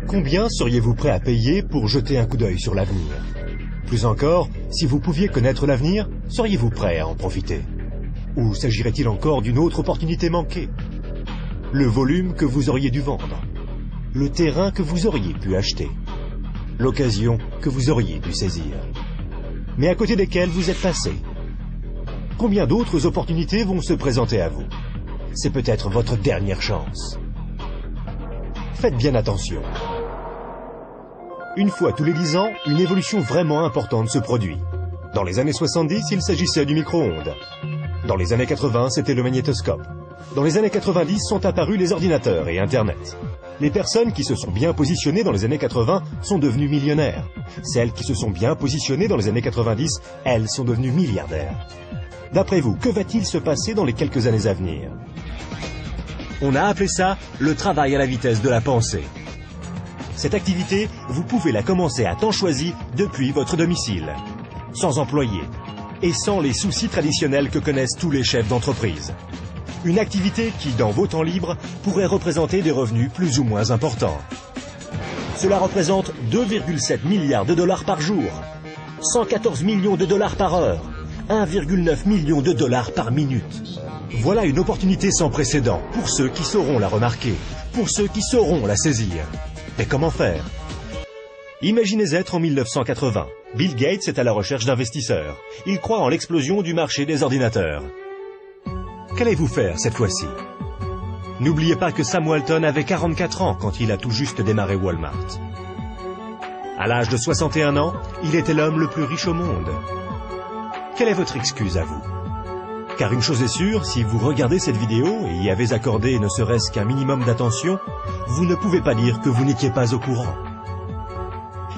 Combien seriez-vous prêt à payer pour jeter un coup d'œil sur l'avenir? Plus encore, si vous pouviez connaître l'avenir, seriez-vous prêt à en profiter? Ou s'agirait-il encore d'une autre opportunité manquée? Le volume que vous auriez dû vendre? Le terrain que vous auriez pu acheter? L'occasion que vous auriez dû saisir? Mais à côté desquelles vous êtes passé? Combien d'autres opportunités vont se présenter à vous? C'est peut-être votre dernière chance. Faites bien attention. Une fois tous les 10 ans, une évolution vraiment importante se produit. Dans les années 70, il s'agissait du micro-ondes. Dans les années 80, c'était le magnétoscope. Dans les années 90 sont apparus les ordinateurs et Internet. Les personnes qui se sont bien positionnées dans les années 80 sont devenues millionnaires. Celles qui se sont bien positionnées dans les années 90, elles sont devenues milliardaires. D'après vous, que va-t-il se passer dans les quelques années à venir? On a appelé ça le travail à la vitesse de la pensée. Cette activité, vous pouvez la commencer à temps choisi depuis votre domicile, sans employé et sans les soucis traditionnels que connaissent tous les chefs d'entreprise. Une activité qui, dans vos temps libres, pourrait représenter des revenus plus ou moins importants. Cela représente 2,7 milliards de dollars par jour, 114 millions de dollars par heure, 1,9 million de dollars par minute. Voilà une opportunité sans précédent pour ceux qui sauront la remarquer, pour ceux qui sauront la saisir. Mais comment faire? Imaginez être en 1980. Bill Gates est à la recherche d'investisseurs. Il croit en l'explosion du marché des ordinateurs. Qu'allez-vous faire cette fois-ci? N'oubliez pas que Sam Walton avait 44 ans quand il a tout juste démarré Walmart. À l'âge de 61 ans, il était l'homme le plus riche au monde. Quelle est votre excuse à vous? Car une chose est sûre, si vous regardez cette vidéo et y avez accordé ne serait-ce qu'un minimum d'attention, vous ne pouvez pas dire que vous n'étiez pas au courant.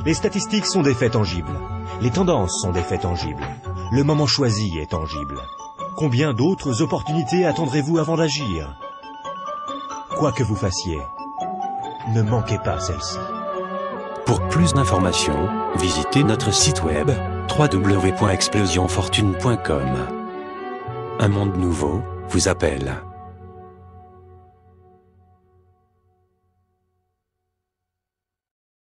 Les statistiques sont des faits tangibles. Les tendances sont des faits tangibles. Le moment choisi est tangible. Combien d'autres opportunités attendrez-vous avant d'agir? Quoi que vous fassiez, ne manquez pas celle-ci. Pour plus d'informations, visitez notre site web www.explosionfortune.com. Un monde nouveau vous appelle.